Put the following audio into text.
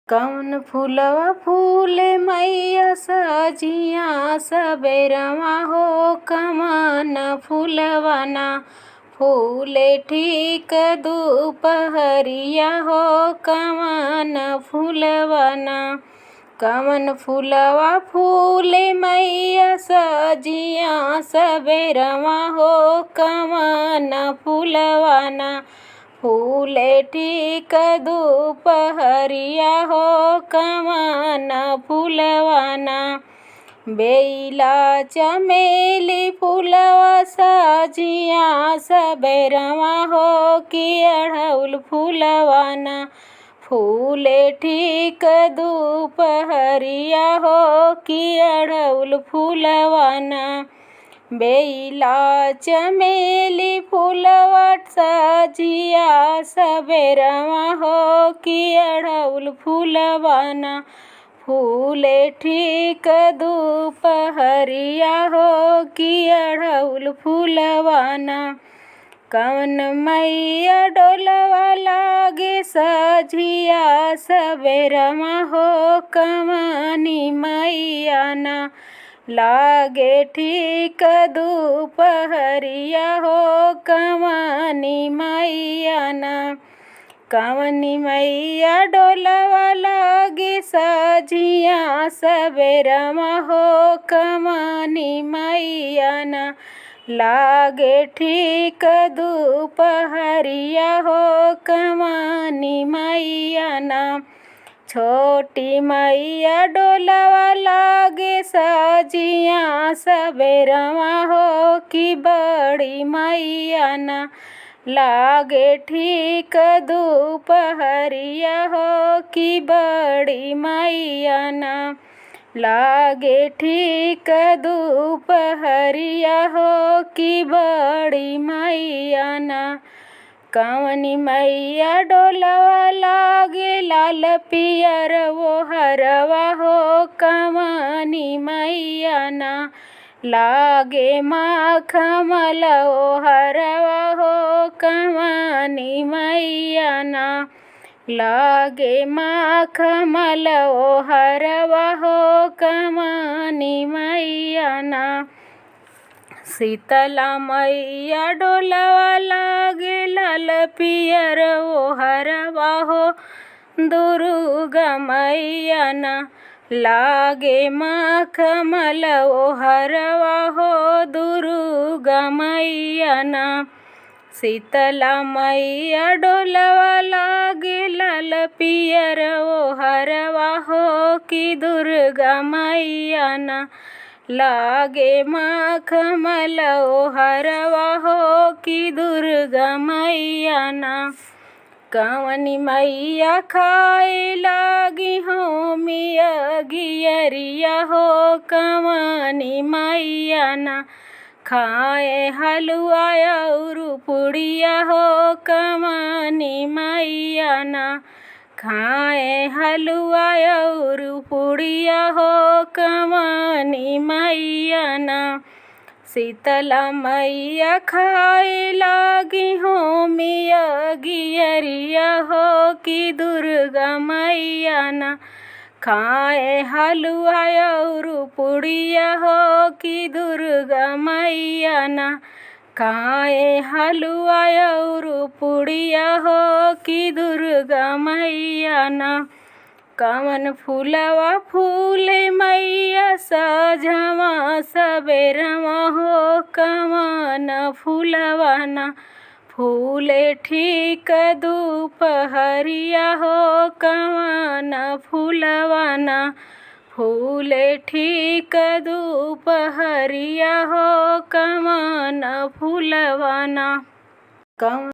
कवन फूलवा फूले मैया सजिया सबेरवा हो। कवन फूलवा ना फूले ठीक दुपहरिया हो। कवन फूलवा ना कवन फूलवा फूले मैया सजिया सबेरवा हो। कवन फूलवा ना फूले ठीक दुपहरिया हो। कवन फूलवा ना बेला चमेली फूलवा सजिया सबेरवा हो। कि अढ़उल फूलवा ना फूले ठीक दुपहरिया हो। कि अढ़उल फूलवा ना बेला चमेली फूलवा सजिया सबेरवा हो। कि अढ़उल फूलवा ना फूले ठीक दुपहरिया हो। कि अढ़उल फूलवा ना कवन मैया डोलवा लागे सजिया सबेरवा हो। कवनी मैया ना लागे ठीक दुपहरिया हो। कवनी मैया ना कवनी मैया डोलवा लागे सजिया सबेरवा हो। कवनी मैया ना लागे ठीक दुपहरिया हो। कवनी मैया ना छोटी मैया डोलवा लागे सजिया सबेरवा हो। कि बड़ी मैया ना लागे ठीक दुपहरिया हो। कि बड़ी मैया ना लागे ठीक दुपहरिया हो। कि बड़ी मैया ना कवनी मैया डोलवा लागे लाल पियर वो हरवा हो। कवनी मैया ना लागे मखमल ओ हरवा हो। कवनी मैया ना लागे मखमल ओ हरवा हो। कवनी मैया ना शीतला मैया डोलवा लागे लाल पियर ओ हरवा हो। दुर्गा मैया ना लागे मखमल ओ हरवा हो। दुर्गा मैया ना शीतला मैया डोलवा लागे लाल पियर ओ हरवा हो। कि दुर्गा मैया ना लागे मखमल ओ हरवा हो। कि दुर्गा मैया ना कवनी मैया खाए लागी हो मिया गियरिया हो। कवनी मैया ना खाए हलवा और पुड़िया हो। कवनी मैया ना खाए हलवा और पुड़िया हो। कवनी मैया ना शीतला मैया खाए लागी हो मिया गियरिया हो। कि दुर्गा मैया ना खाए हलवा और पुड़िया हो। कि दुर्गा मैया ना खाए हलवा और पुड़िया हो। कि दुर्गा मैया ना कवन फूलवा फूले मैया सजवा सबेरवा हो। कवन फूलवा ना फूले ठीक दुपहरिया हो। कवन फूलवा ना फूले ठीक दुपहरिया हो। कवन फूलवा ना कवन